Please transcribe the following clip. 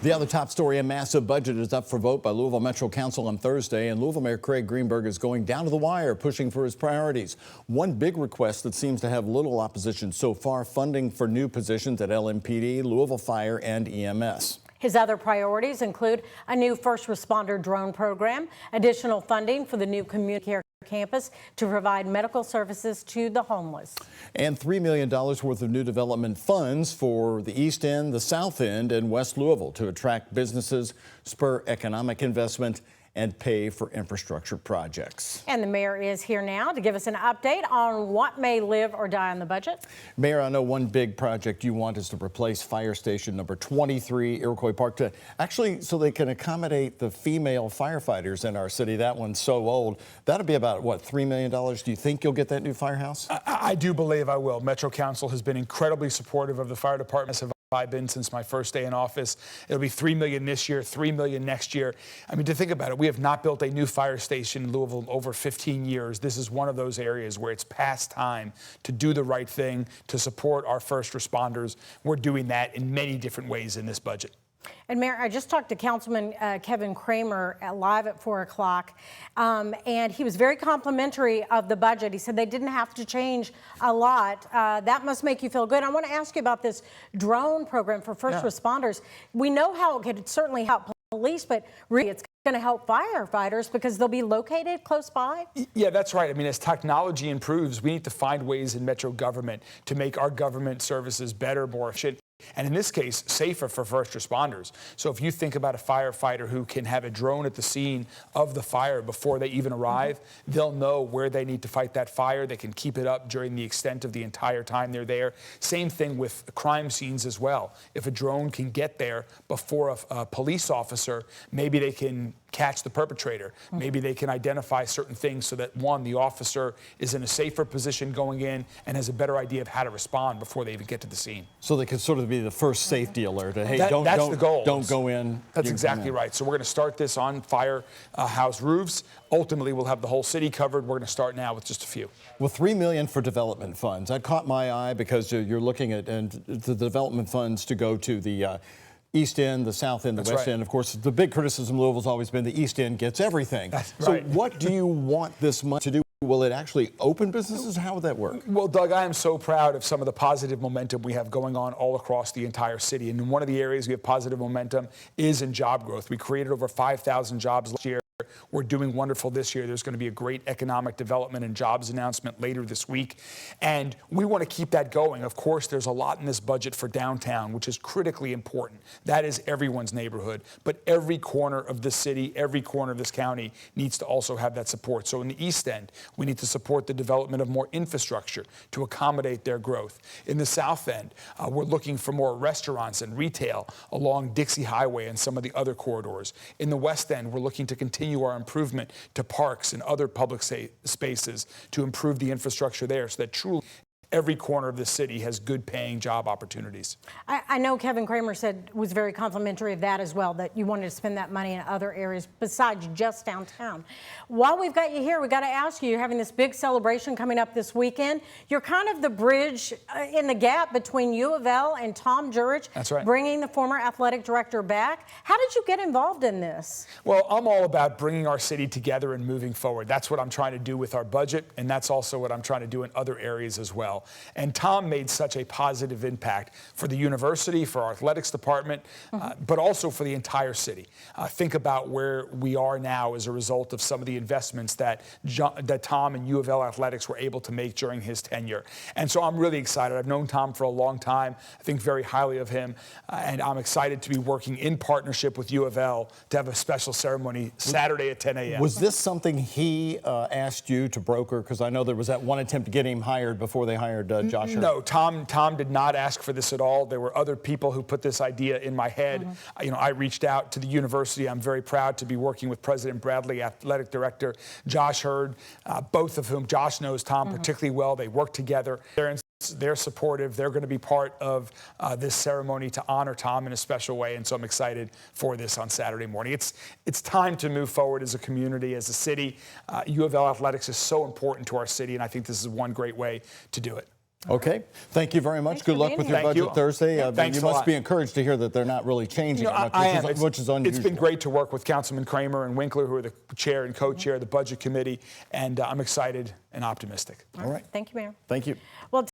The other top story, a massive budget is up for vote by Louisville Metro Council on Thursday, and Louisville Mayor Craig Greenberg is going down to the wire, pushing for his priorities. One big request that seems to have little opposition so far, funding for new positions at LMPD, Louisville Fire, and EMS. His other priorities include a new first responder drone program, additional funding for the new community care campus to provide medical services to the homeless, and $3 million worth of new development funds for the East End, the South End, and West Louisville to attract businesses, spur economic investment, and pay for infrastructure projects. And the mayor is here now to give us an update on what may live or die on the budget. Mayor, I know one big project you want is to replace fire station number 23, Iroquois Park, to actually so they can accommodate the female firefighters in our city. That one's so old. That'll be about, what, $3 million? Do you think you'll get that new firehouse? I do believe I will. Metro Council has been incredibly supportive of the fire departments. I've been since my first day in office. It'll be $3 million this year, $3 million next year. I mean, to think about it, we have not built a new fire station in Louisville in over 15 years. This is one of those areas where it's past time to do the right thing, to support our first responders. We're doing that in many different ways in this budget. And Mayor, I just talked to Councilman Kevin Kramer live at 4 o'clock, and he was very complimentary of the budget. He said they didn't have to change a lot. That must make you feel good. I want to ask you about this drone program for first responders. We know how it could certainly help police, but really it's going to help firefighters because they'll be located close by? Yeah, that's right. I mean, as technology improves, we need to find ways in Metro government to make our government services better, more efficient, and in this case, safer for first responders. So if you think about a firefighter who can have a drone at the scene of the fire before they even arrive, they'll know where they need to fight that fire. They can keep it up during the extent of the entire time they're there. Same thing with crime scenes as well. If a drone can get there before a police officer, maybe they can catch the perpetrator. Maybe they can identify certain things so that, one, the officer is in a safer position going in and has a better idea of how to respond before they even get to the scene. So they could sort of be the first safety alert. Hey, that's the goal. Don't go in. That's exactly right. So we're going to start this on firehouse roofs. Ultimately, we'll have the whole city covered. We're going to start now with just a few. Well, $3 million for development funds. That caught my eye because you're looking at the development funds to go to the East End, the South End, the West End. Of course, the big criticism of Louisville's always been the East End gets everything. So what do you want this money to do? Will it actually open businesses? How would that work? Well, Doug, I am so proud of some of the positive momentum we have going on all across the entire city. And one of the areas we have positive momentum is in job growth. We created over 5,000 jobs last year. We're doing wonderful this year. There's going to be a great economic development and jobs announcement later this week. And we want to keep that going. Of course, there's a lot in this budget for downtown, which is critically important. That is everyone's neighborhood. But every corner of the city, every corner of this county needs to also have that support. So in the East End, we need to support the development of more infrastructure to accommodate their growth. In the South End, we're looking for more restaurants and retail along Dixie Highway and some of the other corridors. In the West End, we're looking to continue our improvement to parks and other public spaces to improve the infrastructure there so that truly every corner of the city has good paying job opportunities. I know Kevin Kramer was very complimentary of that as well, that you wanted to spend that money in other areas besides just downtown. While we've got you here, we got to ask you, you're having this big celebration coming up this weekend. You're kind of the bridge in the gap between U of L and Tom Jurich. That's right. Bringing the former athletic director back. How did you get involved in this? Well, I'm all about bringing our city together and moving forward. That's what I'm trying to do with our budget, and that's also what I'm trying to do in other areas as well. And Tom made such a positive impact for the university, for our athletics department, but also for the entire city. Think about where we are now as a result of some of the investments that Tom and U of L athletics were able to make during his tenure. And so I'm really excited. I've known Tom for a long time. I think very highly of him. And I'm excited to be working in partnership with U of L to have a special ceremony Saturday at 10 a.m. Was this something he asked you to broker? Because I know there was that one attempt to get him hired before they hired Josh Hurd. No, Tom did not ask for this at all. There were other people who put this idea in my head. You know, I reached out to the university. I'm very proud to be working with President Bradley, athletic director Josh Hurd, both of whom Josh knows Tom particularly well. They work together. They're supportive. They're going to be part of this ceremony to honor Tom in a special way, and so I'm excited for this on Saturday morning. It's time to move forward as a community, as a city. U of L athletics is so important to our city, and I think this is one great way to do it. Okay. Thank you very much. Thanks Good for luck being with here. your Thank budget you. Thursday. Thanks you a must lot. be encouraged to hear that they're not really changing I am. which is unusual. It's been great to work with Councilman Kramer and Winkler, who are the chair and co-chair of the Budget Committee, and I'm excited and optimistic. All right. Thank you, Mayor. Thank you. Well.